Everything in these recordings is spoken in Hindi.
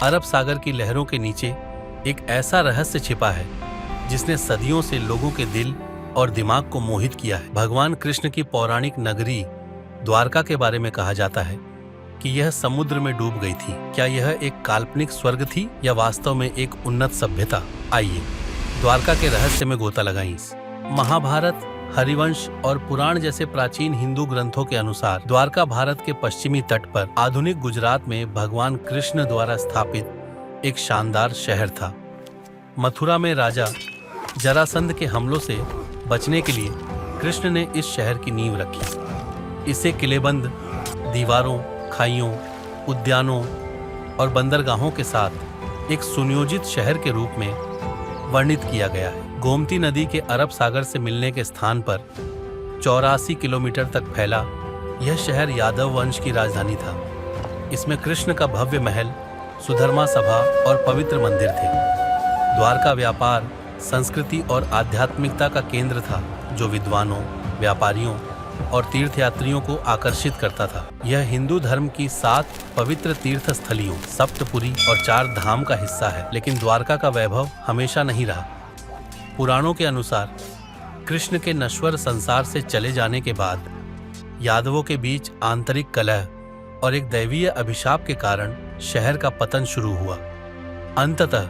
अरब सागर की लहरों के नीचे एक ऐसा रहस्य छिपा है जिसने सदियों से लोगों के दिल और दिमाग को मोहित किया है। भगवान कृष्ण की पौराणिक नगरी द्वारका के बारे में कहा जाता है कि यह समुद्र में डूब गई थी। क्या यह एक काल्पनिक स्वर्ग थी या वास्तव में एक उन्नत सभ्यता? आइए द्वारका के रहस्य में गोता लगाएं। महाभारत, हरिवंश और पुराण जैसे प्राचीन हिंदू ग्रंथों के अनुसार द्वारका भारत के पश्चिमी तट पर आधुनिक गुजरात में भगवान कृष्ण द्वारा स्थापित एक शानदार शहर था। मथुरा में राजा जरासंध के हमलों से बचने के लिए कृष्ण ने इस शहर की नींव रखी। इसे किलेबंद दीवारों, खाइयों, उद्यानों और बंदरगाहों के साथ एक सुनियोजित शहर के रूप में वर्णित किया गया है। गोमती नदी के अरब सागर से मिलने के स्थान पर 84 किलोमीटर तक फैला यह शहर यादव वंश की राजधानी था। इसमें कृष्ण का भव्य महल, सुधर्मा सभा और पवित्र मंदिर थे। द्वारका व्यापार, संस्कृति और आध्यात्मिकता का केंद्र था जो विद्वानों, व्यापारियों और तीर्थयात्रियों को आकर्षित करता था। यह हिंदू धर्म की 7 पवित्र तीर्थ स्थलियों, सप्तपुरी और 4 धाम का हिस्सा है। लेकिन द्वारका का वैभव हमेशा नहीं रहा। पुराणों के अनुसार कृष्ण के नश्वर संसार से चले जाने के बाद यादवों के बीच आंतरिक कलह और एक दैवीय अभिशाप के कारण शहर का पतन शुरू हुआ। अंततः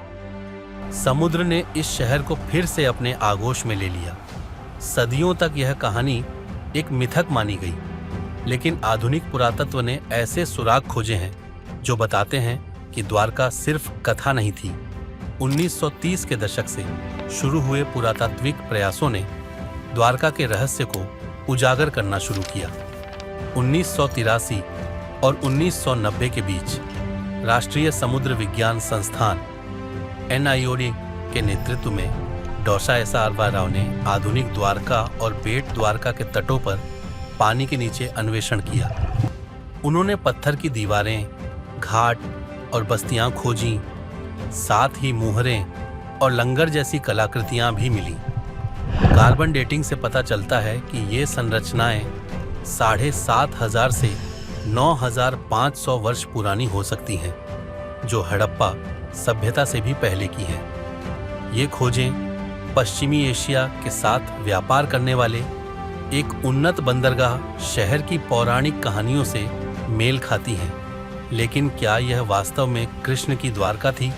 समुद्र ने इस शहर को फिर से अपने आगोश में ले लिया। सदियों तक यह कहानी एक मिथक मानी गई, लेकिन आधुनिक पुरातत्व ने ऐसे सुराग खोजे हैं जो बताते हैं कि द्वारका सिर्फ कथा नहीं थी। 1930 के दशक से शुरू हुए पुरातात्विक प्रयासों ने द्वारका के रहस्य को उजागर करना शुरू किया। 1983 और 1990 के बीच राष्ट्रीय समुद्र विज्ञान संस्थान NIOD के नेतृत्व में डॉ.एस.आर. राव ने आधुनिक द्वारका और बेट द्वारका के तटों पर पानी के नीचे अन्वेषण किया। उन्होंने पत्थर की दीवारें, घाट और बस्तियां खोजीं, साथ ही मुहरें और लंगर जैसी कलाकृतियां भी मिली। कार्बन डेटिंग से पता चलता है कि ये संरचनाएं 7,500 से 9,500 वर्ष पुरानी हो सकती हैं, जो हड़प्पा सभ्यता से भी पहले की हैं। ये खोजें पश्चिमी एशिया के साथ व्यापार करने वाले एक उन्नत बंदरगाह शहर की पौराणिक कहानियों से मेल खाती हैं। लेकिन क्या यह वास्तव में कृष्ण की द्वारका थी?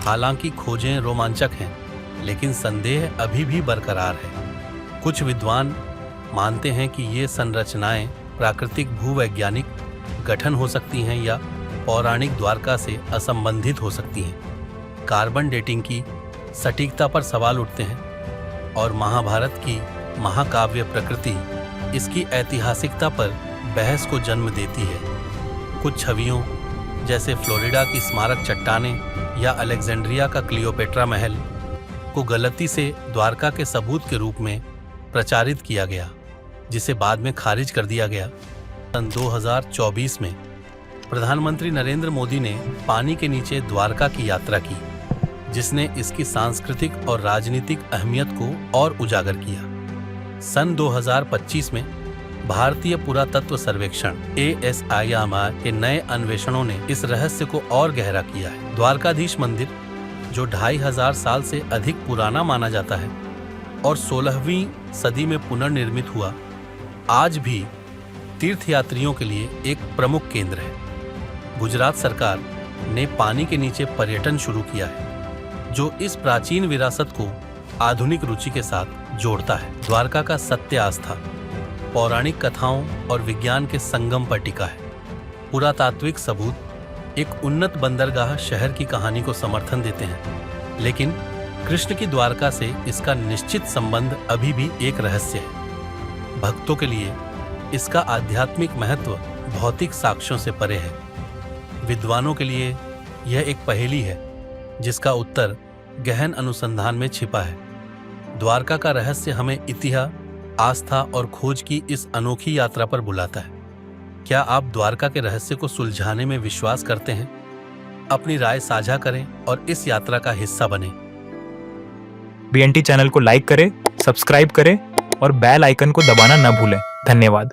हालांकि खोजें रोमांचक हैं, लेकिन संदेह अभी भी बरकरार है। कुछ विद्वान मानते हैं कि ये संरचनाएं प्राकृतिक भूवैज्ञानिक गठन हो सकती हैं या पौराणिक द्वारका से असंबंधित हो सकती हैं। कार्बन डेटिंग की सटीकता पर सवाल उठते हैं और महाभारत की महाकाव्य प्रकृति इसकी ऐतिहासिकता पर बहस को जन्म देती है। कुछ छवियों जैसे फ्लोरिडा की स्मारक चट्टानें या अलेक्जेंड्रिया का क्लियोपेट्रा महल को गलती से द्वारका के सबूत के रूप में प्रचारित किया गया, जिसे बाद में खारिज कर दिया गया। सन 2024 में प्रधानमंत्री नरेंद्र मोदी ने पानी के नीचे द्वारका की यात्रा की, जिसने इसकी सांस्कृतिक और राजनीतिक अहमियत को और उजागर किया। सन 2025 में भारतीय पुरातत्व सर्वेक्षण ASIMR के नए अन्वेषणों ने इस रहस्य को और गहरा किया है। द्वारकाधीश मंदिर, जो 2500 साल से अधिक पुराना माना जाता है और 16वीं सदी में पुनर्निर्मित हुआ, आज भी तीर्थयात्रियों के लिए एक प्रमुख केंद्र है। गुजरात सरकार ने पानी के नीचे पर्यटन शुरू किया है, जो इस प्राचीन विरासत को आधुनिक रुचि के साथ जोड़ता है। द्वारका का सत्य आस्था पौराणिक कथाओं और विज्ञान के संगम पर टिका है। पुरातात्विक सबूत एक उन्नत बंदरगाह शहर की कहानी को समर्थन देते हैं, लेकिन कृष्ण की द्वारका से इसका निश्चित संबंध अभी भी एक रहस्य है। भक्तों के लिए इसका आध्यात्मिक महत्व भौतिक साक्ष्यों से परे है। विद्वानों के लिए यह एक पहेली है जिसका उत्तर गहन अनुसंधान में छिपा है। द्वारका का रहस्य हमें इतिहास, आस्था और खोज की इस अनोखी यात्रा पर बुलाता है। क्या आप द्वारका के रहस्य को सुलझाने में विश्वास करते हैं? अपनी राय साझा करें और इस यात्रा का हिस्सा बनें। BNT चैनल को लाइक करें, सब्सक्राइब करें और बेल आइकन को दबाना न भूलें। धन्यवाद।